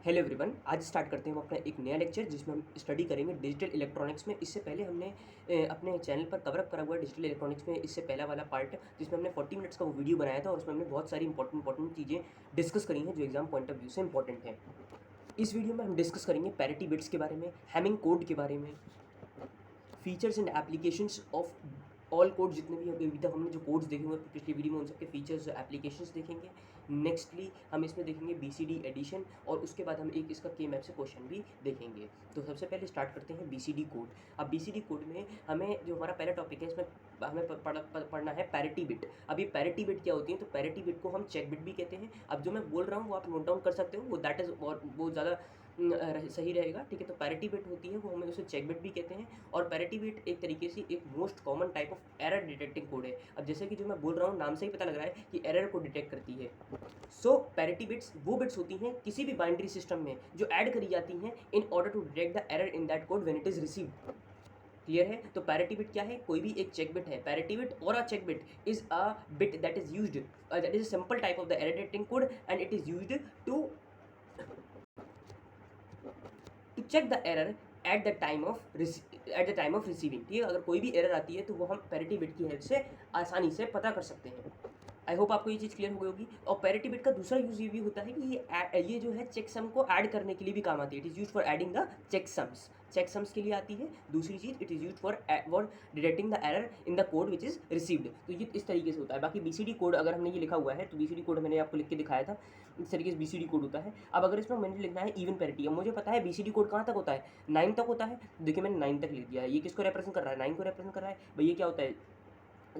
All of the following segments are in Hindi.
हेलो एवरीवन, आज स्टार्ट करते हैं हम अपना एक नया लेक्चर जिसमें हम स्टडी करेंगे डिजिटल इलेक्ट्रॉनिक्स में। इससे पहले हमने अपने चैनल पर कवर अप करा हुआ है डिजिटल इलेक्ट्रॉनिक्स में इससे पहला वाला पार्ट, जिसमें हमने 40 मिनट्स का वो वीडियो बनाया था और उसमें हमने बहुत सारी इंपॉर्टेंट चीज़ें डिस्कस करी हैं जो एग्जाम पॉइंट ऑफ व्यू से इंपॉर्टेंट हैं। इस वीडियो में हम डिस्कस करेंगे पैरिटी बिट्स के बारे में, हैमिंग कोड के बारे में, features and applications of all code, जितने भी अभी तक हमने जो कोड्स देखे हुए पिछली वीडियो में उन सबके फीचर्स एप्लीकेशंस देखेंगे। नेक्स्टली हम इसमें देखेंगे बीसीडी एडिशन और उसके बाद हम एक इसका के मैप से क्वेश्चन भी देखेंगे। तो सबसे पहले स्टार्ट करते हैं बीसीडी कोड। अब बीसीडी कोड में हमें जो हमारा पहला टॉपिक है इसमें हमें पढ़ना है पैरिटी बिट। अब ये पैरिटी बिट क्या होती है? तो पैरिटी बिट को हम चेक बिट भी कहते हैं। अब जो मैं बोल रहा हूँ वो आप नोट डाउन कर सकते हो, वो दैट इज़ और वो ज़्यादा सही रहेगा, ठीक है। तो पैरिटी बिट होती है वो हमें उसे चेक बिट भी कहते हैं। और पैरिटी बिट एक तरीके से एक most common type of error detecting code है। अब जैसे कि जो मैं बोल रहा हूँ नाम से ही पता लग रहा है कि एरर को डिटेक्ट करती है। सो पैरिटी बिट्स वो बिट्स होती हैं किसी भी बाइनरी सिस्टम में जो ऐड करी जाती हैं in order to detect the error in that code when it is received. Clear है? तो पैरिटी बिट क्या है? कोई भी एक चेक बिट है। Parity bit or a check bit is a bit that is used, that is a simple type of the error detecting code and it is used to check the error at the time of receiving. ठीक है, अगर कोई भी एरर आती है तो वो हम पैरिटी बिट की हेल्प से आसानी से पता कर सकते हैं। आई होप आपको ये चीज़ क्लियर हो गई होगी। और पैरिटी बिट का दूसरा यूज ये भी होता है कि ये जो है चेक सम को ऐड करने के लिए भी काम आती है। It is use for adding the check sums के लिए आती है। दूसरी चीज़ it is use for detecting the error in the code which is received. तो ये इस तरीके से होता है। बाकी बीसीडी कोड अगर हमने ये लिखा हुआ है तो बीसीडी कोड मैंने आपको लिख के दिखाया था, इस तरीके से बीसीडी कोड होता है। अब अगर इसमें मैंने लिखना है इवन पैरिटी, अब मुझे पता है बीसीडी कोड कहाँ तक होता है, 9 तक होता है। देखिए मैंने 9 तक लिख दिया है। ये किसको रिप्रेजेंट कर रहा है? 9 को रिप्रेजेंट कर रहा है। भाई ये क्या होता है?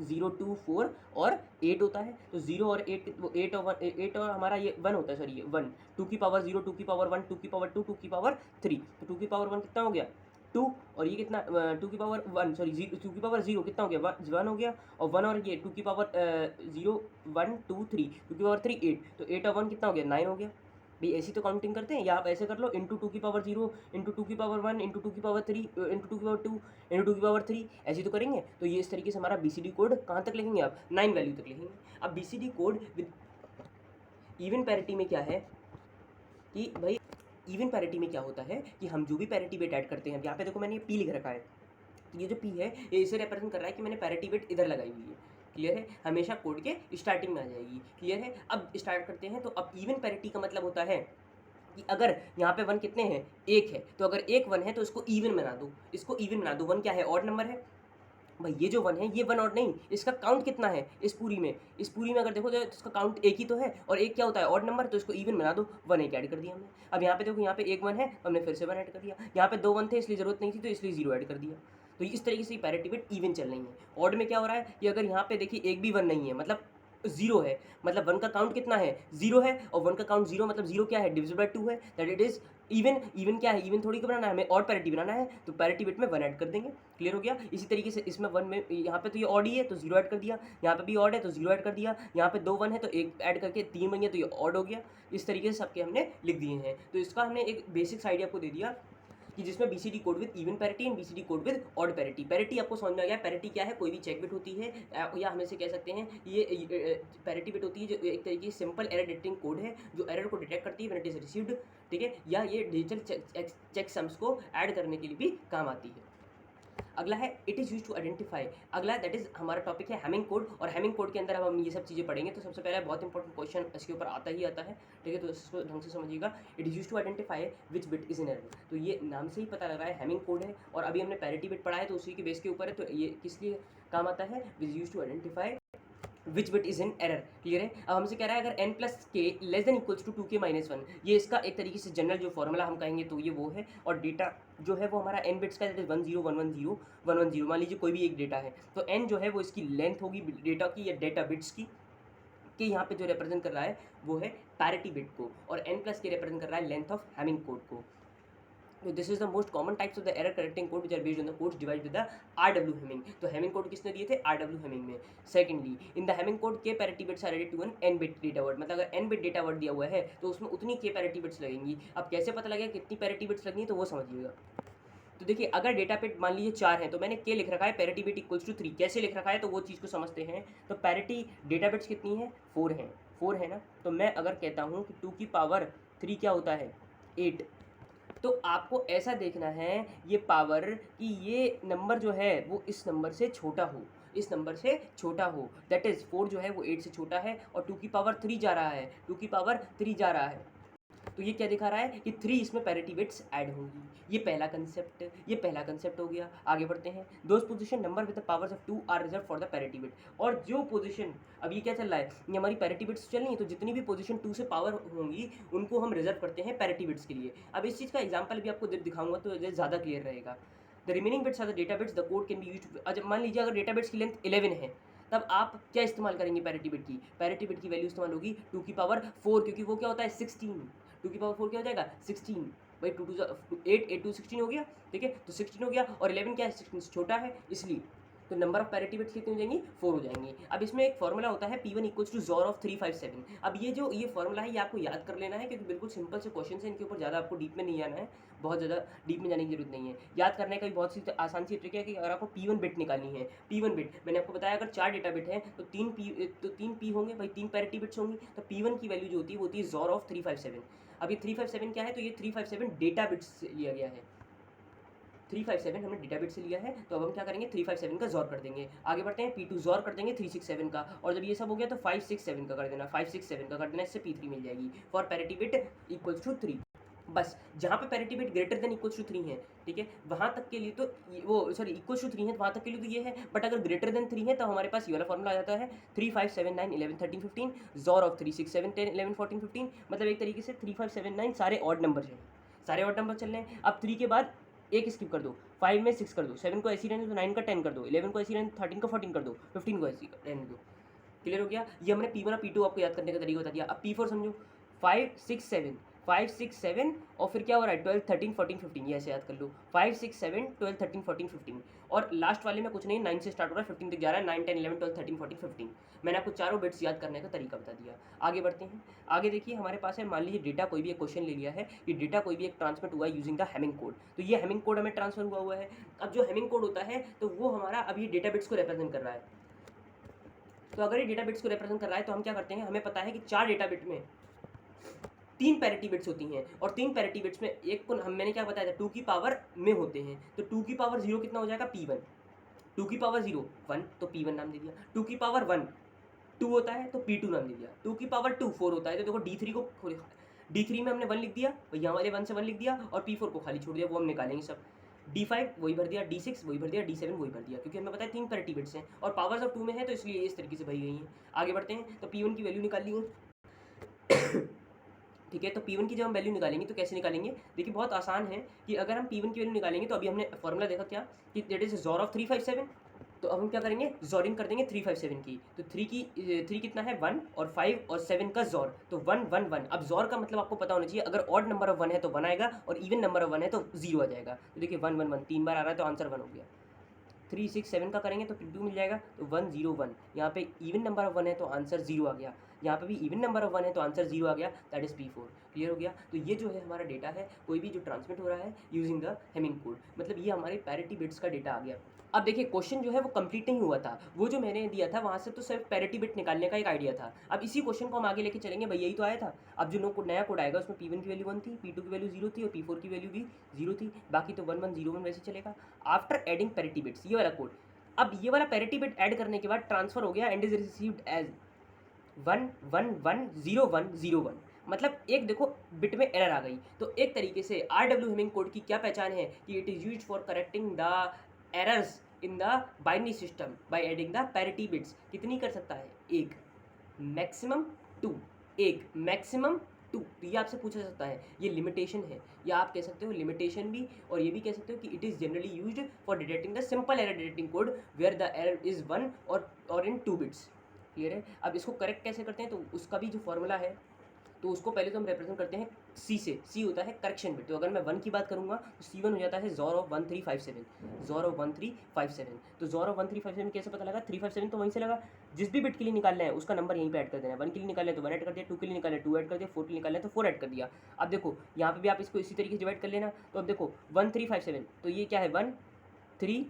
0 2 4 और 8 होता है। तो 0 और 8, वो 8 और 1, 8 और हमारा ये 1 होता है, सॉरी ये 1, 2 की पावर 0, 2 की पावर 1, 2 की पावर 2, 2 की पावर 3। तो 2 की पावर 1 कितना हो गया? 2। और ये कितना 2 की पावर 1, सॉरी 2 की पावर 0 कितना हो गया? 1 हो गया। और 1 और ये 2 की पावर 0 1 2 3, 2 की पावर 3 8। तो 8 और 1 कितना हो गया? 9 हो गया। भाई ऐसी तो काउंटिंग करते हैं, या आप ऐसे कर लो इंटू 2 की पावर 0 इंटू 2 की पावर 1 इंटू 2 की पावर 3 इंटू 2 की पावर 2 इंटू 2 की पावर 3, ऐसी तो करेंगे। तो ये इस तरीके से हमारा बीसीडी कोड कहाँ तक लिखेंगे आप? 9 वैल्यू तक लिखेंगे। अब BCD code with even parity में क्या है कि भाई इवन पैरिटी में क्या होता है कि हम जो भी पैरिटी बिट ऐड करते हैं, यहाँ पे देखो मैंने ये पी लिख रखा है, तो ये जो पी है ये इसे रिप्रेजेंट कर रहा है कि मैंने पैरिटी बिट इधर लगाई हुई है। क्लियर है? हमेशा कोड के स्टार्टिंग में आ जाएगी। क्लियर है? अब स्टार्ट करते हैं। तो अब इवन पैरिटी का मतलब होता है कि अगर यहाँ पे 1 कितने हैं? 1 है। तो अगर एक 1 है तो इसको इवन बना दो, इसको इवन बना दो। 1 क्या है? ऑड नंबर है। भाई ये जो 1 है ये 1 ऑड नहीं, इसका काउंट कितना है इस पूरी में? इस पूरी में अगर देखो तो इसका काउंट एक ही तो है, और एक क्या होता है? Odd number. तो इसको इवन बना दो। 1 एक ऐड कर दिया हमने। अब यहाँ पे देखो, यहाँ पे एक 1 है तो हमने फिर से 1 ऐड कर दिया। यहाँ पे 2 1 थे इसलिए जरूरत नहीं थी तो इसलिए 0 ऐड कर दिया। तो इस तरीके से पैरिटी बिट इवन चल रही है। ऑड में क्या हो रहा है कि अगर यहाँ पे देखिए एक भी 1 नहीं है, मतलब 0 है, मतलब 1 का काउंट कितना है? 0 है। और 1 का काउंट 0 मतलब 0 क्या है? डिविजिबल बाय 2 है, that it is even. Even क्या है? इवन थोड़ी को बनाना है हमें, और पैरिटी बनाना है, तो पैरिटी बिट में 1 ऐड कर देंगे। क्लियर हो गया? इसी तरीके से इसमें 1 में यहाँ पे तो ये ऑड ही है तो 0 ऐड कर दिया, यहाँ पे भी ऑड है तो 0 ऐड कर दिया, यहाँ पे 2 1 है तो 1 ऐड करके 3 बन गया तो ये ऑड हो गया। इस तरीके से सबके हमने लिख दिए हैं। तो इसका हमने एक बेसिक्स आइडिया आपको दे दिया कि जिसमें BCD code with even parity and BCD code with odd parity. Parity आपको समझ में आ गया? पैरिटी क्या है? कोई भी चेक बिट होती है, या हम इसे कह सकते हैं ये पैरिटी बिट होती है जो एक तरीके से सिंपल एरर डिटेक्टिंग कोड है जो एरर को डिटेक्ट करती है व्हेन इट इज रिसीव्ड। ठीक है? या ये डिजिटल चेक सम्स को ऐड करने के लिए भी काम आती है। अगला है it is use to identify. अगला दैट इज हमारा टॉपिक है हैमिंग कोड, और हैमिंग कोड के अंदर अब हम ये सब चीज़ें पढ़ेंगे। तो सबसे पहले बहुत इंपॉर्टेंट क्वेश्चन इसके ऊपर आता ही आता है, ठीक है? तो इसको ढंग से समझिएगा। It is use to identify which bit is in error. तो ये नाम से ही पता लग रहा है हैमिंग कोड है, और अभी हमने पैरिटी बिट पढ़ा है तो उसी के बेस के ऊपर है। तो ये किस लिए काम आता है? Is use to identify which bit is in error. Clear है? अब हमसे कह रहा है अगर n plus k less than equals to 2k minus 1, ये इसका एक तरीके से जनरल जो फॉर्मूला हम कहेंगे तो ये वो है। और डेटा जो है वो हमारा n बिट्स का 10 1 0 1 0 1 1 0, मान लीजिए कोई भी एक डेटा है, तो n जो है वो इसकी लेंथ होगी डेटा की या डेटा बिट्स की, कि यहाँ पे जो रिप्रेजेंट कर रहा है वो है पैरिटी बिट को, और n प्लस के रिप्रेजेंट कर रहा है लेंथ ऑफ हैमिंग कोड को। तो this is the most common types of the error correcting code which are based on the codes divide with the RW Hamming. तो हेमिंग कोड किसने दिए थे? आरडब्ल्यू हेमिंग में। Secondly in the Hamming code के parity bits are added to N N bit data word, मतलब अगर एन बिट डेटा वर्ड दिया हुआ है तो उसमें उतनी के पैरिटी बिट्स लगेंगी। अब कैसे पता लगेगा कितनी पैरिटी बिट्स लगनी है तो वो समझिएगा। तो देखिए अगर डेटा बिट मान लीजिए 4 है तो मैंने के लिख रखा है, पैरिटी बिट इक्वल्स टू 3 कैसे लिख रखा है तो वो चीज़ को समझते हैं। तो पैरिटी डेटा बिट्स कितनी है? 4 है, 4 है ना। तो मैं अगर कहता हूँ कि 2 की पावर 3 क्या होता है? 8। तो आपको ऐसा देखना है ये पावर कि ये नंबर जो है वो इस नंबर से छोटा हो, इस नंबर से छोटा हो, दैट इज़ 4 जो है वो 8 से छोटा है और 2 की पावर 3 जा रहा है, 2 की पावर 3 जा रहा है। तो ये क्या दिखा रहा है कि 3 इसमें पैरिटी बिट्स ऐड होंगी। ये पहला कंसेप्ट हो गया। आगे बढ़ते हैं। Those position number with the powers of 2 are reserve for the parity bit. और जो पोजीशन, अब ये क्या चल रहा है, ये हमारी पैरिटी बिट्स चल रही है, तो जितनी भी पोजीशन 2 से पावर होंगी उनको हम रिजर्व करते हैं पैरिटी बिट्स के लिए। अब इस चीज़ का एग्जाम्पल भी आपको दिखाऊंगा तो ज़्यादा क्लियर रहेगा। The remaining bits are the data bits, the code can be used. मान लीजिए अगर डेटा बिट्स की लेंथ 11 है, तब आप क्या इस्तेमाल करेंगे पैरिटी बिट की? पैरिटी बिट की वैल्यू इस्तेमाल होगी 2 की पावर 4, क्योंकि वो क्या होता है 16। 2 की पावर 4 क्या हो जाएगा 16, भाई 2 टू 8, 8 टू 16 हो गया, ठीक है, तो 16 हो गया और 11 क्या है 16 से छोटा है, इसलिए तो नंबर ऑफ पैरिटी बिट्स कितनी हो जाएंगी 4 हो जाएंगी। अब इसमें एक फॉर्मूला होता है P1 इक्वल्स टू ज़ोर ऑफ 357। अब ये फॉर्मूला है ये आपको याद कर लेना है, क्योंकि बिल्कुल सिंपल से क्वेश्चन है, इनके ऊपर ज़्यादा आपको डीप में नहीं जाना है, बहुत ज़्यादा डीप में जाने की जरूरत नहीं है। याद करने का भी बहुत सी आसान सी ट्रिक है कि अगर आपको P1 बिट निकालनी है, P1 बिट मैंने आपको बताया अगर 4 डेटा बिट है तो 3 P होंगे, भाई 3 पैरिटी बिट्स होंगी, तो P1 की वैल्यू जो होती है वो होती है ज़ोर ऑफ 357। अब ये 357 क्या है, तो ये 357 डेटा बिट्स से लिया गया है, 357 हमने डेटा बिट से लिया है, तो अब हम क्या करेंगे 357 का जोर कर देंगे। आगे बढ़ते हैं, P2 जोर कर देंगे 367 का, और जब ये सब हो गया तो 567 का कर देना, 567 का कर देना, इससे P3 मिल जाएगी for parity bit equals to 3। बस जहाँ पे parity bit greater than equals to 3 है, ठीक है, वहाँ तक के लिए तो वो सॉरी इक्वल्स टू 3 है, वहाँ तक के लिए तो ये है, बट अगर ग्रेटर देन 3 है तो हमारे पास ये वाला फॉर्मूला आ जाता है 3 5 7 9 11 13 15 जोर ऑफ 3 6 7 10 11 14 15। मतलब एक तरीके से 3 5 7 9 सारे ऑड नंबर हैं, सारे ऑड नंबर चल रहे हैं। अब 3 के बाद एक स्किप कर दो, 5 में 6 कर दो, 7 को ऐसी रहने दो, 9 का 10 कर दो, 11 को ऐसी रहने दो, 13 को 14 कर दो, 15 को ऐसी रहने दो। क्लियर हो गया? ये हमने P1 और P2 आपको याद करने का तरीका बता दिया। अब P4 समझो, 5 6 7 5 6 7 और फिर क्या हो रहा है 12 13 14 15, ये ऐसे याद कर लो 5 6 7 12 13 14 15, और लास्ट वाले में कुछ नहीं 9 से स्टार्ट हो रहा है 15 तक जा रहा है, 9 10 11 12 13 14 15। मैंने आपको चारों बिट्स याद करने का तरीका बता दिया। आगे बढ़ते हैं। आगे देखिए हमारे पास है, मान लीजिए डेटा कोई भी एक क्वेश्चन ले लिया है कि डेटा कोई भी एक ट्रांसमिट हुआ है यूजिंग द हेमिंग कोड, तो ये हेमिंग कोड हमें ट्रांसफर हुआ है। अब जो हेमिंग कोड होता है तो वो हमारा अभी डेटा बिट्स को रिप्रेजेंट कर रहा है। तो अगर ये डेटा बिट्स को रिप्रेजेंट कर रहा है तो हम क्या करते हैं, हमें पता है कि 4 डेटा बिट में 3 पैरिटी बिट्स होती हैं, और 3 पैरिटी बिट्स में एक को मैंने क्या बताया था 2 की पावर में होते हैं, तो 2 की पावर 0 कितना हो जाएगा P1, 2 की पावर 0 1 तो P1 नाम दे दिया, 2 की पावर 1 2 होता है तो P2 नाम दे दिया, 2 की पावर 2 4 होता है तो देखो D3 को D3 में हमने 1 लिख दिया, यहाँ वाले 1 से 1 लिख दिया, और P4 को खाली छोड़ दिया, वो हम निकालेंगे सब। D5 वही भर दिया, D6 वही भर दिया, D7 वही भर दिया, क्योंकि हमें पता है 3 पैरिटी बिट्स हैं और पावर्स ऑफ 2 में है तो इसलिए इस तरीके से भरी गई हैं। आगे बढ़ते हैं, तो P1 की वैल्यू निकाल ली है ठीक है, तो P1 की जब हम वैल्यू निकालेंगे तो कैसे निकालेंगे, देखिए बहुत आसान है कि अगर हम P1 की वैल्यू निकालेंगे तो अभी हमने फॉर्मूला देखा क्या कि दैट इज जोर ऑफ 357, तो अब हम क्या करेंगे जोरिंग कर देंगे 357 की, तो 3 कितना है 1 और 5 और 7 का जोर, तो 1 1 1। अब जोर का मतलब आपको पता होना चाहिए, अगर ऑड नंबर ऑफ 1 है तो 1 आएगा और इवन नंबर ऑफ 1 है तो 0 आ जाएगा। तो देखिए 1 1 1 3 बार आ रहा है तो आंसर 1 हो गया। 3 6 7 का करेंगे तो 2 मिल जाएगा, तो 1 0 1, यहाँ पे इवन नंबर ऑफ 1 है तो आंसर 0 आ गया, यहाँ पे भी इवन नंबर ऑफ 1 है तो आंसर 0 आ गया, दैट इज P4। क्लियर हो गया? तो ये जो है हमारा डेटा है कोई भी जो ट्रांसमिट हो रहा है यूजिंग द हेमिंग कोड, मतलब ये हमारे पैरिटी बिट्स का डेटा आ गया। अब देखिए क्वेश्चन जो है वो कंप्लीट नहीं हुआ था, वो जो मैंने दिया था वहाँ से तो सिर्फ पैरिटी बिट निकालने का एक आइडिया था। अब इसी क्वेश्चन को हम आगे लेके चलेंगे, भाई यही तो आया था। अब जो नया कोड आएगा उसमें P1 की वैल्यू 1 थी, P2 की वैल्यू 0 थी और P4 की वैल्यू भी 0 थी, बाकी तो 1 1 0 1 वैसे चलेगा। आफ्टर एडिंग पैरिटी बिट्स, ये वाला कोड, अब ये वाला पैरिटी बिट ऐड करने के बाद ट्रांसफर हो गया एंड इज रिसीव्ड एज 1 1 1 0 1 0 1, मतलब एक देखो बिट में एरर आ गई। तो एक तरीके से RW हेमिंग कोड की क्या पहचान है कि it is used for correcting the errors in the binary system by adding the parity bits. कितनी कर सकता है, एक मैक्सिमम 2, एक मैक्सिमम 2। तो ये आपसे पूछा जा सकता है, ये लिमिटेशन है, या आप कह सकते हो लिमिटेशन भी, और ये भी कह सकते हो कि it is generally used for detecting the simple error detecting code where the error is 1 और इन 2 बिट्स। क्लियर है? अब इसको करेक्ट कैसे करते हैं, तो उसका भी जो फॉर्मूला है तो उसको पहले तो हम रिप्रेजेंट करते हैं C से। C होता है करेक्शन बिट, तो अगर मैं 1 की बात करूंगा तो C1 हो जाता है जोर ऑफ 1357, जोर ऑफ 1357। तो जोर ऑफ 1357 कैसे पता लगा, 357 तो वहीं से लगा, जिस भी बिट के लिए निकालना है उसका नंबर यहीं पे ऐड कर देना है। 1 के लिए निकालना है तो 1 ऐड कर दिया, 2 के लिए निकालना है 2 ऐड कर दिया, 4 के लिए निकालना है तो 4 ऐड कर दिया। अब देखो यहाँ पे भी आप इसको इसी तरीके से डिवाइड कर लेना, तो अब देखो 1357, तो ये क्या है 1 3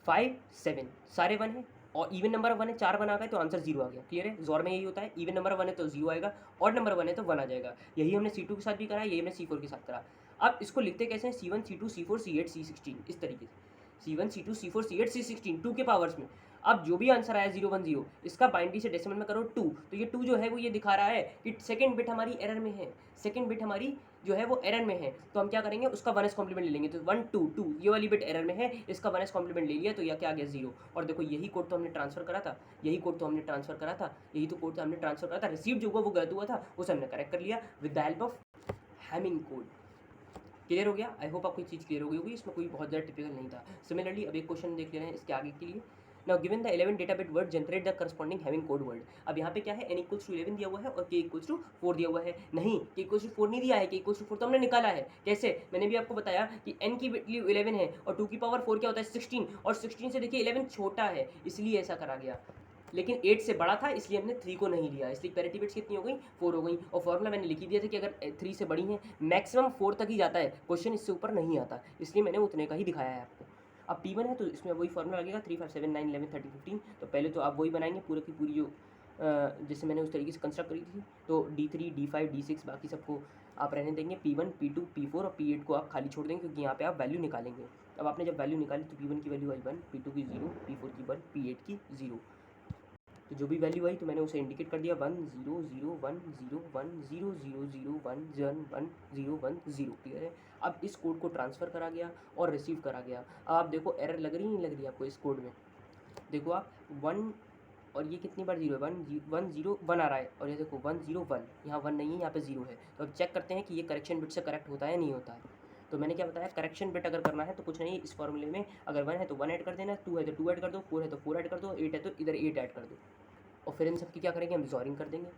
5 7, सारे 1 है, और इवन नंबर ऑफ वन है, 4 वन आ गए तो आंसर 0 आ गया। क्लियर है? जोर में यही होता है, इवन नंबर ऑफ वन है तो 0 आएगा, ऑड नंबर वन है तो 1 आ जाएगा। यही हमने C2 के साथ भी करा, यही हमने C4 के साथ करा। अब इसको लिखते कैसे हैं? C1 C2 C4 C8 C16 इस तरीके से, C1 C2 C4 C8 C16 2 के पावर्स में। अब जो भी आंसर आया 0 1 0, इसका बाइनरी से डेसिमल में करो 2, तो ये 2 जो है वो ये दिखा रहा है कि सेकंड बिट हमारी एरर में है, सेकंड बिट हमारी जो है वो एरर में है। तो हम क्या करेंगे? उसका 1s कॉम्प्लीमेंट ले लेंगे। तो 1 2 2 ये वाली बिट एरर में है, इसका 1s कॉम्प्लीमेंट ले लिया तो यह क्या आ गया? 0। और देखो यही कोड तो हमने ट्रांसफर करा था, यही कोड तो हमने ट्रांसफर करा था, यही तो कोड तो हमने ट्रांसफर करा था। रिसीव जो हुआ वो गलत हुआ था, उसे हमने करेक्ट कर लिया with the help of Hamming code. Clear हो गया? आई होप आपको चीज़ क्लियर हो गई होगी, इसमें कोई बहुत ज़्यादा टिपिकल नहीं था। सिमिलरली अब एक क्वेश्चन देख ले रहे हैं इसके आगे के लिए। Now given the 11 data bit word generate the corresponding having code word. अब यहाँ पे क्या है? n इक्वल्स टू 11 दिया हुआ है और k इक्वल्स टू 4 दिया हुआ है। नहीं, k इक्वल्स टू 4 नहीं दिया है, k इक्वल्स टू 4 तो हमने निकाला है। कैसे? मैंने भी आपको बताया कि n की वैल्यू 11 है और 2 की पावर 4 क्या होता है? 16, और 16 से देखिए 11 छोटा है, इसलिए ऐसा करा गया। लेकिन 8 से बड़ा था इसलिए हमने 3 को नहीं लिया, इसलिए पैरिटी बिट्स कितनी हो गई? 4 हो गई। और फॉर्मूला मैंने लिख ही दिया था कि अगर 3 से बड़ी है मैक्सिमम 4 तक ही जाता है, क्वेश्चन इससे ऊपर नहीं आता, इसलिए मैंने उतने का ही दिखाया है आपको। अब P1 है तो इसमें वही फॉर्मूला लगेगा 3 5 7 9 11 13 15। तो पहले तो आप वही बनाएंगे पूरी की पूरी जो जैसे मैंने उस तरीके से कंस्ट्रक्ट करी थी। तो D3 D5 D6 बाकी सबको आप रहने देंगे, P1 P2 P4 और P8 को आप खाली छोड़ देंगे क्योंकि यहाँ पे आप वैल्यू निकालेंगे। अब आपने जब वैल्यू निकाली तो P1 की वैल्यू आई 1, P2 की 0, P4 की 1, P8 की 0। तो जो भी वैल्यू आई तो मैंने उसे इंडिकेट कर दिया 1 0 0 1 0 1 0 0 0 1 1 1 0 1 0। क्लियर है? अब इस कोड को ट्रांसफ़र करा गया और रिसीव करा गया। अब आप देखो एरर लग रही नहीं लग रही आपको इस कोड में? देखो आप 1 और ये कितनी बार 0 है? 1 0 1 आ रहा है, और ये देखो 1 0 1, यहाँ 1 नहीं है, यहाँ पे 0 है। तो अब चेक करते हैं कि ये करेक्शन बिट से करेक्ट होता है नहीं होता है। तो मैंने क्या बताया? करेक्शन बिट अगर करना है तो कुछ नहीं, इस फॉर्मूले में अगर 1 है तो 1 ऐड कर देना, 2 है तो 2 ऐड कर दो, 4 है तो 4 ऐड कर दो, 8 है तो इधर 8 ऐड कर दो, और फिर इन सब की क्या करेंगे? हम जॉरिंग कर देंगे।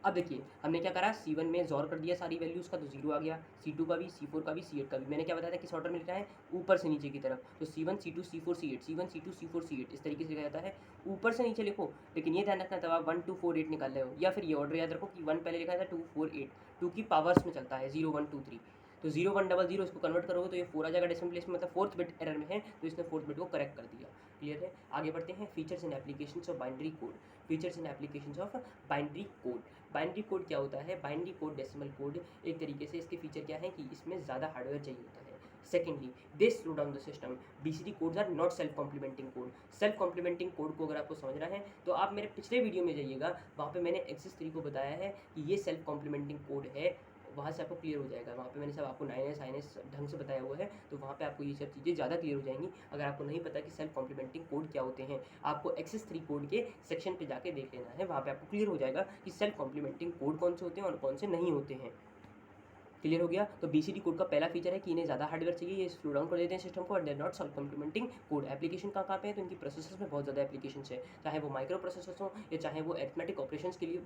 अब देखिए हमने क्या करा? C1 में जॉर कर दिया सारी वैल्यूज़ का तो 0 आ गया, C2 का भी, C4 का भी, C8 का भी। मैंने क्या बताया था किस ऑर्डर में लिखा है? ऊपर से नीचे की तरफ। तो C1 C2 C4 C8, C1 C2 C4 C8 इस तरीके से लिखा जाता है, ऊपर से नीचे लिखो। लेकिन ये ध्यान रखना तब आप 1 2 4 8 निकाल रहे हो, या फिर ये ऑर्डर याद रखो कि 1 पहले लिखा था 2 4 8, 2 की पावर्स में चलता है 0 1 2 3। तो 0 1 0 0 इसको कन्वर्ट करोगे तो ये 4 आ जाएगा डेसिमल प्लेस में, मतलब 4th बिट एरर में है तो इसने 4th बिट को करेक्ट कर दिया। क्लियर है? आगे बढ़ते हैं। Features and applications of binary code. Features and applications of binary code. Binary code क्या होता है? बाइनरी कोड डेसिमल कोड एक तरीके से इसके फीचर क्या है कि इसमें ज़्यादा हार्डवेयर चाहिए होता है। Secondly they slow down the system. BCD codes are not self complementing code. Self complementing code को अगर आपको समझना है तो आप मेरे पिछले वीडियो में जाइएगा, वहाँ पे मैंने एक्सेस 3 को बताया है कि ये सेल्फ कॉम्प्लीमेंटिंग कोड है, वहाँ से आपको क्लियर हो जाएगा। वहाँ पे मैंने सब आपको 9S INS ढंग से बताया हुआ है, तो वहाँ पे आपको ये सब चीज़ें ज़्यादा क्लियर हो जाएंगी। अगर आपको नहीं पता कि सेल्फ कॉम्प्लीमेंटिंग कोड क्या होते हैं, आपको एक्सेस 3 कोड के सेक्शन पे जाके देख लेना है, वहाँ पे आपको क्लियर हो जाएगा कि सेल्फ कॉम्प्लीमेंटिंग कोड कौन से होते हैं और कौन से नहीं होते हैं। क्लियर हो गया? तो BCD कोड का पहला फीचर है कि इन्हें ज़्यादा हार्डवेयर चाहिए, ये स्लो डाउन कर देते हैं सिस्टम को, और they not self complementing code. Application कहाँ पे है? तो इनकी प्रोसेसर्स में बहुत ज़्यादा एप्लीकेशन है, चाहे वो माइक्रो प्रोसेसर्स हो या चाहे वो अरिथमेटिक ऑपरेशंस के लिए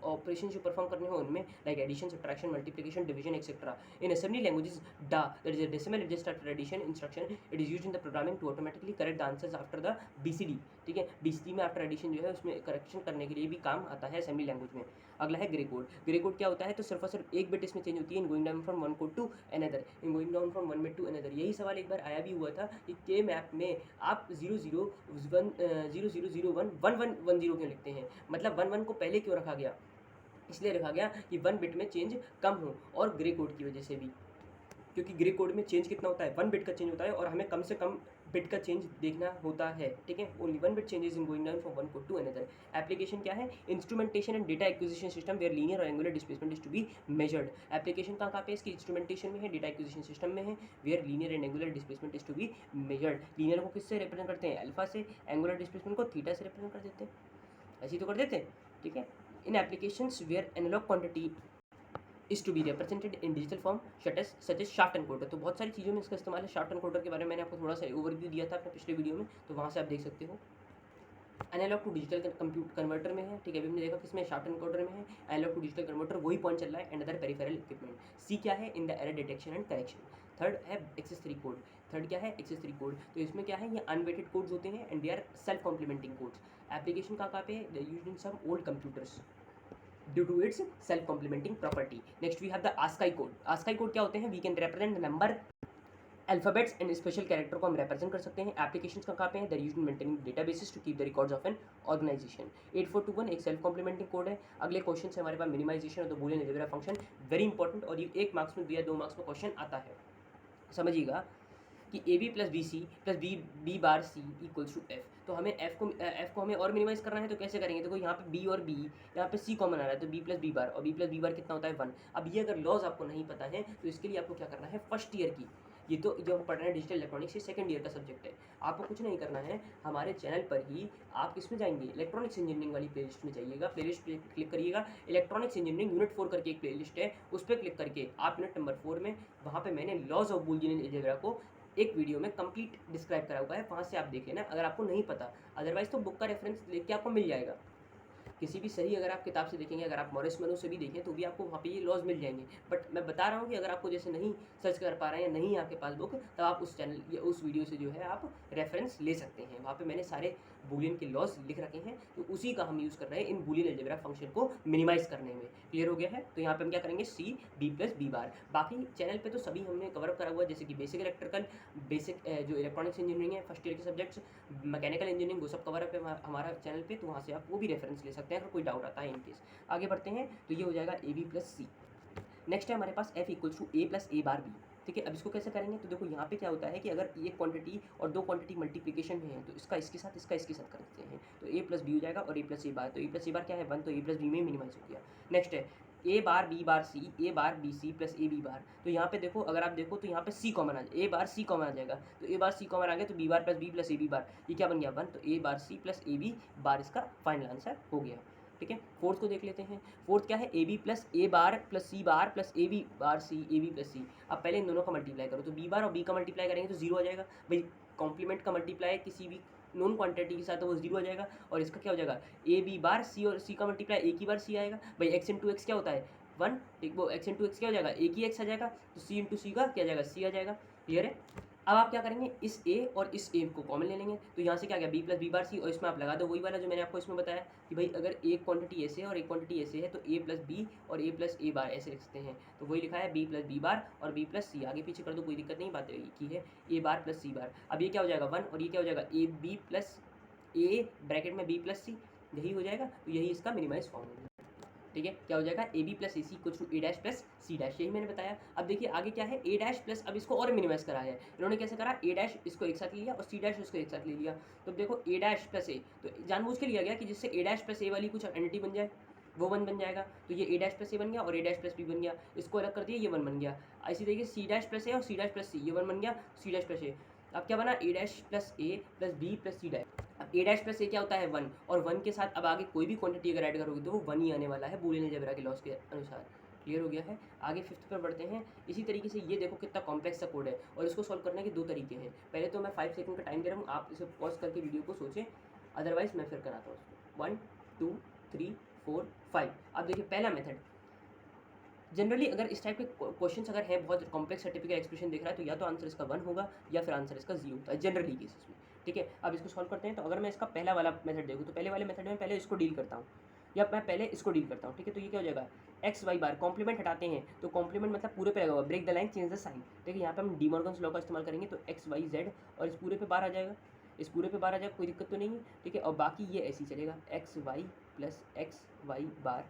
ऑपरेशन जो परफॉर्म करने हो उनमें, like addition subtraction multiplication division etcetera. In assembly languages DA, that is a decimal adjust after addition instruction, it is used in the programming to automatically correct the answers after the BCD। ठीक है? BCD में आफ्टर एडिशन जो है उसमें करेक्शन करने के लिए भी काम आता है असेंबली लैंग्वेज में। अगला है ग्रे कोड। ग्रे कोड क्या होता है? तो सिर्फ और सिर्फ एक बिट इसमें चेंज होती है, in going down from one code to another, in going down from one bit to another. यही सवाल एक बार आया भी हुआ था कि के मैप में आप 0 0 1 0 0 0 1 1 1 1 0 क्यों लिखते हैं? मतलब 1 1 को पहले क्यों रखा गया? इसलिए रखा गया कि 1 बिट में चेंज कम हो, और ग्रे कोड की वजह से भी, क्योंकि ग्रे कोड में चेंज कितना होता है? 1 बिट का चेंज होता है, और हमें कम से कम बिट का चेंज देखना होता है। ठीक है? Only 1 bit changes in going down from one code to another. Application क्या है? Instrumentation and data acquisition system where linear or angular displacement is to be measured. Application कहाँ पे? इसकी इंस्ट्रूमेंटेशन में है, डेटा एक्विजिशन सिस्टम में है, where linear and angular displacement is to be measured. Linear को किससे रिप्रेजेंट करते हैं? अल्फा से, एंगुलर डिस्प्लेसमेंट को थीटा से रिप्रेजेंट कर देते हैं, ऐसे ही तो कर देते हैं। ठीक है? In applications where analogue quantity is to be represented in digital form such as shaft encoder. तो बहुत सारी चीज़ों में इसका इस्तेमाल है। शाफ्ट एनकोडर के बारे में मैंने आपको थोड़ा सा ओवरव्यू दिया था अपने पिछले वीडियो में, तो वहाँ से आप देख सकते हो। Analogue to digital compute converter में है। ठीक है? अभी हमने देखा किसमें? शाफ्ट एनकोडर में है। एनालॉग टू डिजिटल कन्वर्टर वही पॉइंट चल रहा है, and other peripheral equipment. C क्या है? In the error detection and correction. Third है एक्सेस 3 कोड। थर्ड क्या है? Excess 3 code. तो इसमें क्या है? ये अनवेटेड कोड्स होते हैं and they are self complementing codes. Application कहाँ पे है? Used in some old computers due to its self-complementing property. Next we have the ASCII code. ASCII code क्या होते हैं? We can represent the number alphabets and special character को हम रिप्रेजेंट कर सकते हैं। एप्लीकेशंस कहाँ पे हैं? That used in maintaining databases to keep the records of an organisation. 8421 एक सेल्फ कॉम्प्लीमेंटिंग कोड है। अगले क्वेश्चन से हमारे पास minimisation of the Boolean algebra function, very important, और ये 1 मार्क्स में या 2 मार्क्स में क्वेश्चन आता है। समझिएगा कि A B plus B C plus B bar C equals to F. तो हमें एफ को हमें और मिनिमाइज करना है, तो कैसे करेंगे? देखो यहाँ पे बी और बी, यहाँ पे सी कॉमन आ रहा है, तो बी प्लस बी बार, और बी प्लस बी बार कितना होता है 1। अब ये अगर लॉज आपको नहीं पता है तो इसके लिए आपको क्या करना है, फर्स्ट ईयर की, ये तो जो हम पढ़ रहे हैं डिजिटल इलेक्ट्रॉनिक्स, ये सेकंड ईयर का सब्जेक्ट है। आपको कुछ नहीं करना है, हमारे चैनल पर ही आप किस में जाएंगे, इलेक्ट्रॉनिक्स इंजीनियरिंग वाली प्लेलिस्ट में जाइएगा, प्लेलिस्ट पे क्लिक करिएगा, इलेक्ट्रॉनिक्स इंजीनियरिंग यूनिट 4 करके एक प्लेलिस्ट है, उस पर क्लिक करके आप यूनिट नंबर 4 में, वहाँ पे मैंने लॉज ऑफ बूलियन अलजेब्रा को एक वीडियो में कंप्लीट डिस्क्राइब करा हुआ है, वहाँ से आप देख लेना अगर आपको नहीं पता। अदरवाइज तो बुक का रेफरेंस लेके आपको मिल जाएगा, किसी भी सही अगर आप किताब से देखेंगे, अगर आप मॉरिस मनु से भी देखें तो भी आपको वहाँ पे ये लॉज मिल जाएंगे। बट मैं बता रहा हूँ कि अगर आपको जैसे नहीं सर्च कर पा रहे हैं या नहीं आपके पास बुक, तब आप उस चैनल या उस वीडियो से जो है आप रेफरेंस ले सकते हैं। वहाँ पे मैंने सारे बूलियन के लॉज लिख रखे हैं, तो उसी का हम यूज़ कर रहे हैं इन बूलियन अलजेब्रा फंक्शन को मिनिमाइज करने में। क्लियर हो गया है? तो यहाँ पे हम क्या करेंगे, C B plus B bar. बाकी चैनल पे तो सभी हमने कवर अप करा हुआ है, जैसे कि बेसिक इलेक्ट्रिकल, बेसिक जो इलेक्ट्रॉनिक्स इंजीनियरिंग है फर्स्ट ईयर के सब्जेक्ट्स, मैकेनिकल इंजीनियरिंग, वो सब कवर अप है हमारा चैनल पे, तो वहाँ से आप वो भी रेफरेंस ले सकते हैं अगर कोई डाउट आता है इन केस। आगे बढ़ते हैं, तो ये हो जाएगा A B plus C. Next है हमारे पास F equals to A plus A bar B. ठीक है, अब इसको कैसे करेंगे? तो देखो यहाँ पे क्या होता है कि अगर एक क्वांटिटी और दो क्वांटिटी मल्टीप्लिकेशन में है, तो इसका इसके साथ, इसका इसके साथ कर देते हैं, तो ए प्लस बी हो जाएगा, और ए प्लस ए बार, तो ए प्लस ए बार क्या है 1, तो ए प्लस बी में मिनिमाइज हो गया। नेक्स्ट है A bar B bar C, A bar B C plus A B bar. तो यहाँ पे देखो, अगर आप देखो तो यहाँ पे सी कॉमन आ जाए, ए बार सी कॉमन आ जाएगा, तो ए बार सी कॉमन आ गया, तो B bar plus B plus A B bar, ये क्या बन गया 1, तो ए बार सी प्लस ए बी बार इसका फाइनल आंसर हो गया। ठीक है, फोर्थ को देख लेते हैं। फोर्थ क्या है, A B plus A bar plus C bar plus A B bar C, A B plus C. अब पहले इन दोनों का मल्टीप्लाई करो, तो बी बार और बी का मल्टीप्लाई करेंगे तो जीरो आ जाएगा भाई, कॉम्प्लीमेंट का मल्टीप्लाई किसी भी नॉन क्वांटिटी के साथ, तो वो जीरो आ जाएगा, और इसका क्या हो जाएगा, ए बी बार सी, और सी का मल्टीप्लाई एक ही बार सी आएगा भाई, एक्स इंटू एक्स क्या होता है 1, ठीक, वो एक्स इंटू एक्स क्या हो जाएगा, एक ही एक्स आ जाएगा, तो सी इंटू सी का क्या आ जाएगा, सी आ जाएगा। क्लियर है? अब आप क्या करेंगे, इस ए और इस ए को कॉमन ले लेंगे, तो यहाँ से क्या गया बी प्लस बी बार सी, और इसमें आप लगा दो वही वाला जो मैंने आपको इसमें बताया कि भाई अगर एक क्वांटिटी ऐसे है और एक क्वांटिटी ऐसे है, तो ए प्लस बी और ए प्लस ए बार ऐसे लिखते हैं, तो वही लिखा है बी प्लस बी बार और बी प्लस सी, आगे पीछे कर दो कोई दिक्कत नहीं, बात की है ए बार प्लस सी बार। अब ये क्या हो जाएगा 1, और ये क्या हो जाएगा A B plus A bracket में बी प्लस सी, यही हो जाएगा, तो यही इसका मिनिमाइज फॉर्म है। ठीक है, क्या हो जाएगा, A B plus A C कुछ to A dash plus C dash, यही मैंने बताया। अब देखिए आगे क्या है, ए डैश प्लस, अब इसको और मिनिमाइज करा है इन्होंने, कैसे करा, ए डैश इसको एक साथ ले लिया और सी डैश इसको एक साथ ले लिया, तो देखो ए डैश प्लस ए, तो जानबूझ के लिया गया कि जिससे ए डैश प्लस ए वाली कुछ एंटिटी बन जाए, वो 1 बन जाएगा, तो ये ए डैश प्लस ए बन गया और ए डैश प्लस बी बन गया, इसको अलग कर दिया, ये 1 बन गया। इसी तरीके सी डैश प्लस ए और सी डैश प्लस सी, ये 1 बन गया, सी डैश प्लस ए। अब क्या बना, A dash plus A plus B plus C dash. अब ए डैश प्लस ए क्या होता है 1, और 1 के साथ अब आगे कोई भी क्वांटिटी अगर ऐड करोगे तो वो 1 ही आने वाला है बूलियन अलजेब्रा के लॉस के अनुसार। क्लियर हो गया है? आगे फिफ्थ पर बढ़ते हैं। इसी तरीके से ये देखो कितना कॉम्प्लेक्स सा कोड है, और इसको सॉल्व करने के 2 तरीके हैं। पहले तो मैं 5 सेकंड का टाइम दे रहा हूँ, आप इसे पॉज करके वीडियो को सोचें, अदरवाइज मैं फिर कराता हूँ उसको। 1 2 3 4 5। अब देखिए पहला मेथड, जनरली अगर इस टाइप के क्वेश्चंस अगर हैं, बहुत कॉम्प्लेक्स सर्टिफिकेट एक्सप्रेशन दिख रहा है, तो या तो आंसर इसका 1 होगा या फिर आंसर इसका 0 होता है जनरली केसेस में। ठीक है, अब इसको सॉल्व करते हैं। तो अगर मैं इसका पहला वाला मेथड देखूँ, तो पहले वाले मेथड में पहले इसको डील करता हूँ, या मैं पहले इसको डील करता हूँ। ठीक है, तो ये क्या हो जाएगा, एक्स वाई बार, कॉम्प्लीमेंट हटाते हैं, तो कॉम्प्लीमेंट मतलब पूरे पे लगा हुआ, break the line change the sign. ठीक है, यहाँ पे हम डी मॉर्गन्स लॉ का इस्तेमाल करेंगे, तो एक्स वाई जेड, और इस पूरे पे बार आ जाएगा, इस पूरे पे बार आ जाएगा, कोई दिक्कत तो नहीं है। ठीक है, और बाकी ये ऐसे ही चलेगा, X Y plus X Y bar,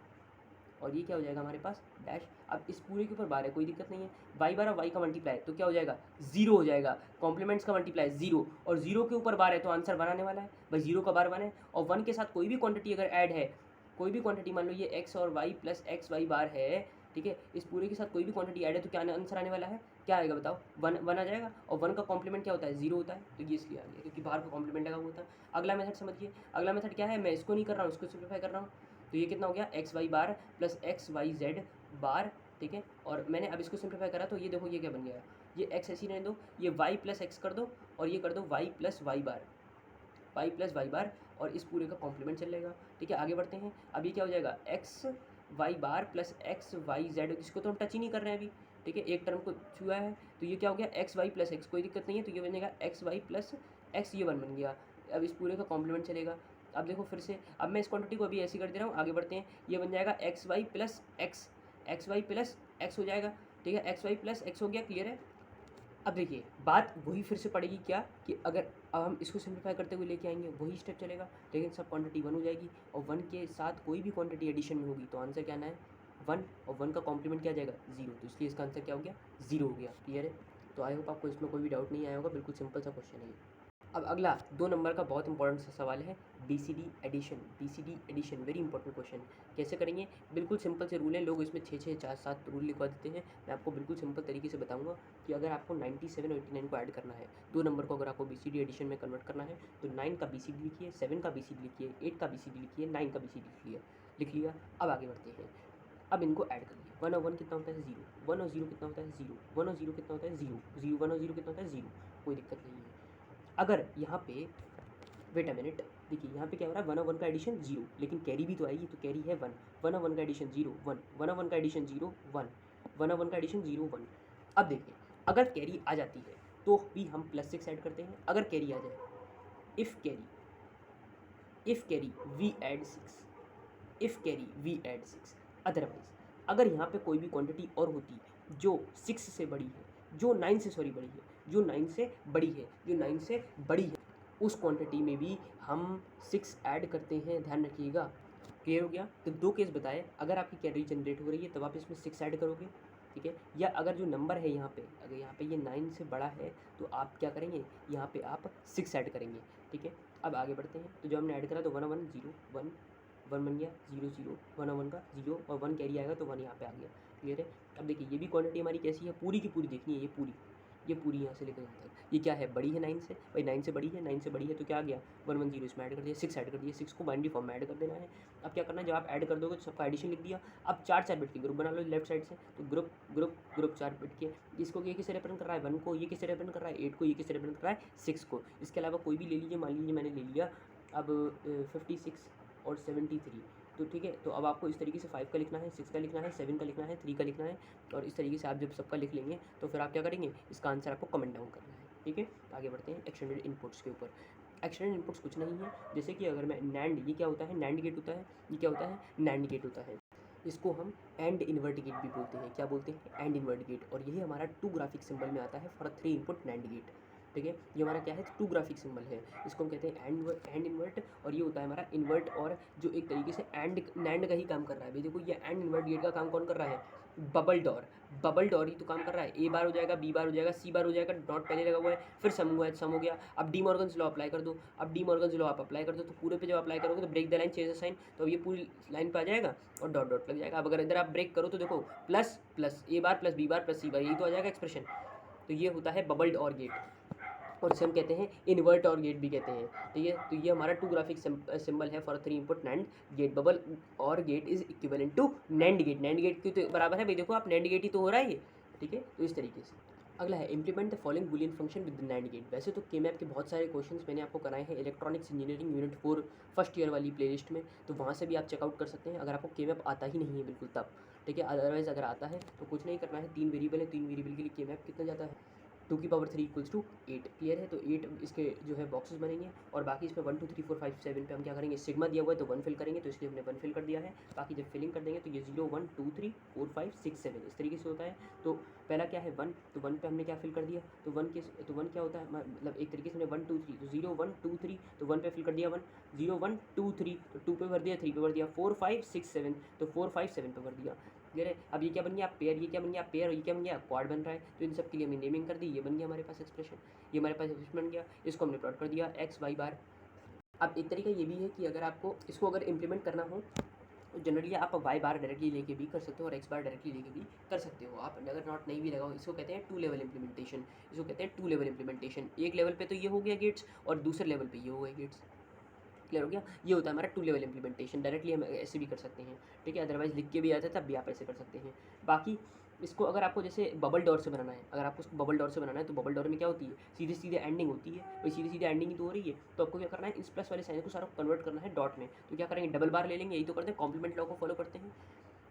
और ये क्या हो जाएगा हमारे पास डैश। अब इस पूरे के ऊपर बार है, कोई दिक्कत नहीं है, वाई बार और वाई का मल्टीप्लाई, तो क्या हो जाएगा 0 हो जाएगा, कॉम्प्लीमेंट्स का मल्टीप्लाई 0, और 0 के ऊपर बार है तो आंसर 1 आने वाला है भाई, 0 का बार 1 है, और 1 के साथ कोई भी क्वांटिटी अगर ऐड है, कोई भी क्वांटिटी, मान लो ये एक्स और वाई प्लस एक्स वाई बार है, ठीक है, इस पूरे के साथ कोई भी क्वांटिटी ऐड है, तो क्या आंसर आने वाला है, क्या आएगा बताओ, 1 आ जाएगा, और 1 का कॉम्प्लीमेंट क्या होता है 0 होता है, तो ये इसलिए आ गया क्योंकि बाहर का कॉम्प्लीमेंट लगा हुआ था। अगला मेथड समझिए, अगला मेथड क्या है, मैं इसको नहीं कर रहा हूँ, इसको सिंप्लीफाई कर रहा हूँ, तो ये कितना हो गया, एक्स वाई बार प्लस एक्स वाई जेड बार। ठीक है, और मैंने अब इसको सिंप्लीफाई करा, तो ये देखो ये क्या बन गया, ये एक्स ऐसी रहने दो, ये वाई प्लस एक्स कर दो, और ये कर दो वाई प्लस वाई बार, वाई प्लस वाई बार, और इस पूरे का कॉम्प्लीमेंट चलेगा। ठीक है, आगे बढ़ते हैं। अब ये क्या हो जाएगा, एक्स वाई बार प्लस एक्स वाई जेड, इसको तो हम टच ही नहीं कर रहे हैं अभी। ठीक है, एक टर्म को छुआ है, तो ये क्या हो गया, एक्स वाई प्लस एक्स, कोई दिक्कत नहीं है, तो ये बनेगा एक्स वाई प्लस एक्स, ये 1 बन गया। अब इस पूरे का कॉम्प्लीमेंट चलेगा। अब देखो फिर से, अब मैं इस क्वांटिटी को अभी ऐसे कर दे रहा हूँ, आगे बढ़ते हैं। ये बन जाएगा X Y plus X, X Y plus X हो जाएगा। ठीक है, एक्स वाई प्लस एक्स हो गया, क्लियर है। अब देखिए बात वही फिर से पड़ेगी क्या कि अगर अब हम इसको सिंप्लीफाई करते हुए लेके आएंगे वही स्टेप चलेगा, लेकिन सब क्वांटिटी 1 हो जाएगी और 1 के साथ कोई भी क्वांटिटी एडिशन में होगी तो आंसर क्या आना है 1, और 1 का कॉम्प्लीमेंट क्या आ जाएगा 0, तो इसलिए इसका आंसर क्या हो गया 0 हो गया। क्लियर है? तो आई होप आपको इसमें कोई भी डाउट नहीं आया होगा, बिल्कुल सिंपल सा क्वेश्चन है ये। अब अगला 2 नंबर का बहुत इंपॉर्टेंट सा सवाल है BCD addition. BCD addition very important question. कैसे करेंगे? बिल्कुल सिंपल से रूल है, लोग इसमें 6 4 7 रूल लिखवा देते हैं। मैं आपको बिल्कुल सिंपल तरीके से बताऊंगा कि अगर आपको 97 और 89 को ऐड करना है, 2 नंबर को अगर आपको बीसीडी एडिशन में कन्वर्ट करना है तो 9 का बीसीडी लिखिए, 7 का बीसीडी लिखिए, 8 का बीसीडी लिखिए, 9 का बीसीडी लिख लिया। अब आगे बढ़ते हैं। अब इनको ऐड करिए। 1 और 1 कितना होता है 0, 1 और 0 कितना होता है 0, 1 और 0 कितना होता है 0, 0 1 और 0 कितना होता है 0, कोई दिक्कत नहीं है। अगर यहाँ पे वेट अ मिनट, देखिए यहाँ पे क्या हो रहा है 1 और 1 का एडिशन 0, लेकिन कैरी भी तो आएगी, तो कैरी है 1, 1 और 1 का एडिशन 0 1, 1 और 1 का एडिशन 0 1, 1 और 1 का एडिशन 0 1। अब देखिए अगर कैरी आ जाती है तो भी हम +6 ऐड करते हैं। अगर कैरी आ जाए, if carry we add 6, if carry we add 6। Otherwise अगर यहाँ पे कोई भी क्वांटिटी और होती जो 6 से बड़ी है, जो 9 से सॉरी बड़ी है, जो 9 से बड़ी है, जो 9 से बड़ी है, उस क्वांटिटी में भी हम 6 ऐड करते हैं, ध्यान रखिएगा। क्लियर हो गया? तो 2 केस बताए, अगर आपकी कैरी जनरेट हो रही है तब आप इसमें 6 ऐड करोगे, ठीक है, या अगर जो नंबर है यहाँ पे, अगर यहाँ पे ये 9 से बड़ा है तो आप क्या करेंगे, यहाँ पे आप 6 ऐड करेंगे, ठीक है। अब आगे बढ़ते हैं। तो जो हमने ऐड करा तो 1 1 0 1 1 बन गया 0 0, 1 और 1 का 0 और 1 कैरी आएगा तो 1 यहाँ पे आ गया। क्लियर है? अब देखिए ये भी क्वांटिटी हमारी कैसी है, पूरी की पूरी देखनी है, ये पूरी यहाँ से लेकर यहाँ तक ये क्या है, बड़ी है 9 से, भाई 9 से बड़ी है, 9 से बड़ी है तो क्या आ गया 1 1 0, इसमें ऐड कर दिया, 6 ऐड कर दिया, 6 को बाइनरी फॉर्म में ऐड कर देना है। अब क्या करना है, जब आप ऐड कर दोगे तो सबका एडिशन लिख दिया। अब 4 बिट के ग्रुप बना लो लेफ्ट साइड से, तो ग्रुप ग्रुप ग्रुप 4 बिट के, इसको ये किसे रिप्रेजेंट कर रहा है 1 को, ये किसे रिप्रेजेंट कर रहा है 8 को, ये किसे रिप्रेजेंट कर रहा है 6 को। इसके अलावा कोई भी ले लीजिए, मान लीजिए मैंने ले लिया अब 56 और 73, तो ठीक है। तो अब आपको इस तरीके से 5 का लिखना है, 6 का लिखना है, 7 का लिखना है, 3 का लिखना है, और इस तरीके से आप जब सबका लिख लेंगे तो फिर आप क्या करेंगे, इसका आंसर आपको कमेंट डाउन करना है, ठीक है। आगे बढ़ते हैं एक्सटेंडेड इनपुट्स के ऊपर। एक्सटेंडेड इनपुट्स कुछ नहीं है, जैसे कि अगर मैं नैंड, ये क्या होता है नैंड गेट होता है, ये क्या होता है नैंड गेट होता है, इसको हम एंड इन्वर्ट गेट भी बोलते हैं। क्या बोलते हैं, एंड इन्वर्ट गेट, और यही हमारा 2 ग्राफिक सिंबल में आता है फॉर 3 इनपुट नैंड गेट, ठीक है। ये हमारा क्या है 2 ग्राफिक सिंबल है, इसको हम कहते हैं एंड इन्वर्ट, और ये होता है हमारा इन्वर्ट, और जो एक तरीके से एंड नैंड का ही काम कर रहा है। भाई देखो ये एंड इन्वर्ट गेट का काम कौन कर रहा है, बबल डॉर ही तो काम कर रहा है। ए बार हो जाएगा, बी बार हो जाएगा, सी बार हो जाएगा, डॉट पहले लगा हुआ है, फिर सम हुआ है, सम हो गया। अब डी मॉर्गन्स लॉ अप्लाई कर दो, अब डी मॉर्गन्स लॉ आप अप्लाई कर दो, तो पूरे पे जब अप्लाई करोगे तो break the line change the sign, तो ये पूरी लाइन पे आ जाएगा और डॉट डॉट लग जाएगा। अब अगर इधर आप ब्रेक करो तो देखो plus plus A bar plus B bar plus C बार, यही तो आ जाएगा एक्सप्रेशन। तो ये होता है बबल्ड और गेट, और इसे हम कहते हैं इन्वर्ट और गेट भी कहते हैं। तो ये हमारा 2 ग्राफिक सिंबल है for 3 input NAND gate. Bubble OR gate is equivalent to NAND gate, NAND gate की तो बराबर है भाई, देखो आप नैंड गेट ही तो हो रहा है ये, ठीक है। तो इस तरीके से अगला है implement the following Boolean function with NAND gate. वैसे तो केमैप के बहुत सारे क्वेश्चंस मैंने आपको कराए हैं electronics engineering unit 4 first year वाली प्लेलिस्ट में, तो वहाँ से भी आप चेकआउट कर सकते हैं अगर आपको केमैप आता ही नहीं है बिल्कुल तब, ठीक है। अदरवाइज अगर आता है तो कुछ नहीं करना है, 3 वेरिएबल है, 3 वेरिएबल के लिए केमैप कितना जाता है 2 की पावर 3 = 8। क्लियर है? तो 8 इसके जो है बॉक्सेस बनेंगे, और बाकी इसमें 1 2 3 4 5 7 पे हम क्या करेंगे, सिग्मा दिया हुआ है तो 1 फिल करेंगे, तो इसलिए हमने 1 फिल कर दिया है। बाकी जब फिलिंग कर देंगे तो ये 0 1 2 3 4 5 6 7 इस तरीके से होता है। तो पहला क्या है 1, तो 1 पे हमने क्या फिल कर दिया, तो 1 क्या होता है, मतलब एक तरीके से हमने 1 2 3, तो 0 1 2 3, तो 1 पे फिल कर दिया 1, 0 1 2 3, तो 2 पे भर दिया, 3 पे भर दिया, 4 5 6 7, तो 4 5 7 पे भर दिया। क्लियर है? अब ये क्या बन गया पेयर, ये क्या बन गया पेयर, और ये क्या बन गया क्वाड बन रहा है। तो इन सब के लिए हमने नेमिंग कर दी, ये बन गया हमारे पास एक्सप्रेशन, ये हमारे पास एक्सप्रेशन बन गया। इसको हमने प्लॉट कर दिया एक्स वाई बार। अब एक तरीका ये भी है कि अगर आपको इसको अगर इम्प्लीमेंट करना हो तो जनरली आप वाई बार डायरेक्टली लेके भी कर सकते हो और एक्स बार डायरेक्टली लेके भी कर सकते हो आप, अगर नॉट नहीं भी लगाओ। इसको कहते हैं 2 लेवल इम्प्लीमेंटेशन, इसको कहते हैं 2 लेवल इम्प्लीमेंटेशन। एक लेवल पे तो ये हो गया गेट्स और दूसरे लेवल पे ये हो गया गेट्स। क्लियर हो गया? ये होता है हमारा 2 लेवल इम्प्लीमेंटेशन। डायरेक्टली हम ऐसे भी कर सकते हैं, ठीक है। अदरवाइज लिख के भी आता है तब भी आप ऐसे कर सकते हैं। बाकी इसको अगर आपको जैसे बबल डॉर से बनाना है, अगर आपको उसको बबल डॉर से बनाना है तो बबल डॉर में क्या होती है, सीधे सीधे एंडिंग होती है, वही सीधे सीधे एंडिंग ही तो हो रही है। तो आपको क्या करना है, इस प्लस वाले साइन को सारा कन्वर्ट करना है डॉट में। तो क्या करेंगे, डबल बार ले लेंगे, यही तो करते हैं, कॉम्प्लीमेंट लॉ को फॉलो करते हैं।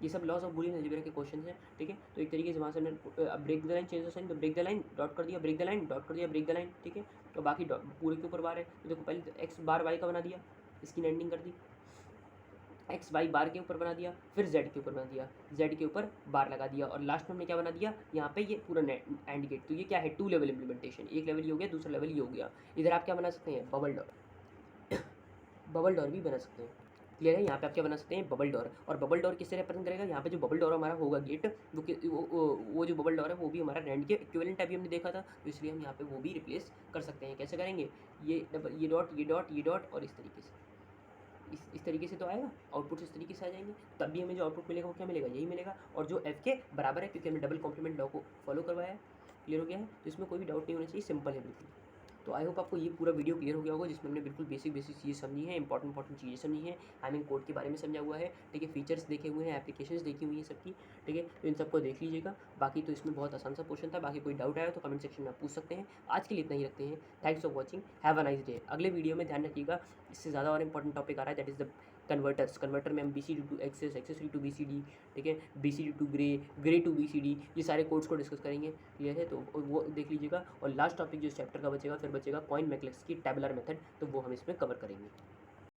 ये सब लॉज ऑफ बूलियन अलजेब्रा के क्वेश्चन हैं, ठीक है। तो एक तरीके से वहाँ से हमने break the line change the sign, तो ब्रेक द लाइन डॉट कर दिया, ब्रेक द लाइन डॉट कर दिया, ब्रेक द लाइन, ठीक है। तो बाकी पूरे के ऊपर बार है, तो देखो पहले एक्स बार वाई का बना दिया, इसकी एंडिंग कर दी, एक्स वाई बार के ऊपर बना दिया, फिर जेड के ऊपर बना दिया, जेड के ऊपर बार लगा दिया, और लास्ट में हमने क्या बना दिया यहाँ पे ये पूरा एंड गेट। तो ये क्या है, 2 लेवल इम्प्लीमेंटेशन, एक लेवल ये हो गया, दूसरा लेवल ये हो गया। इधर आप क्या बना सकते हैं, बबल डोर, बबल डोर भी बना सकते हैं। क्लियर है, यहाँ पे आप क्या बना सकते हैं, बबल डोर। और बबल डोर किससे रिप्रेजेंट करेगा, यहाँ पे जो बबल डोर हमारा होगा गेट, वो जो बबल डोर है वो भी हमारा रैंड के इक्विवेलेंट अभी हमने देखा था, तो इसलिए हम यहाँ पे वो भी रिप्लेस कर सकते हैं। कैसे करेंगे, ये डबल, ये डॉट, ये डॉट, ये डॉट, और इस तरीके से, इस तरीके से तो आएगा, आउटपुट इस तरीके से आ जाएंगे, तब भी हमें जो आउटपुट मिलेगा वो क्या मिलेगा, यही मिलेगा, और जो एफ के बराबर है, क्योंकि हमने डबल कॉम्प्लीमेंट लॉ को फॉलो करवाया है। क्लियर हो गया है, तो इसमें कोई भी डाउट नहीं होना चाहिए, सिंपल है बिल्कुल। तो आई होप आपको ये पूरा वीडियो क्लियर हो गया होगा, जिसमें हमने बिल्कुल बेसिक चीज़ें समझी हैं, इंपॉर्टेंट चीज़ें समझी हैं, आई मीन कोड के बारे में समझा हुआ है, ठीक है, फीचर्स देखे हुए हैं, एप्लीकेशंस देखी हुई हैं सबकी, ठीक है, तो इन सबको देख लीजिएगा। बाकी तो इसमें बहुत आसान सा क्वेश्चन था, बाकी कोई डाउट आया तो कमेंट सेक्शन में आप पूछ सकते हैं। आज के लिए इतना ही रखते हैं, thanks for watching, have a nice day. अगले वीडियो में ध्यान रखिएगा, इससे ज़्यादा और इंपॉर्टेंट टॉपिक आ रहा है, that is the converters. Converter में हम BCD to excess, excess to BCD, ठीक है, BCD to Gray, Gray to BCD, ये सारे कोड्स को डिस्कस करेंगे। क्लियर है, तो वो देख लीजिएगा। और लास्ट टॉपिक जो इस चैप्टर का बचेगा, फिर बचेगा कॉइन मैकलेक्स की टैबुलर मेथड, तो वो हम इसमें कवर करेंगे।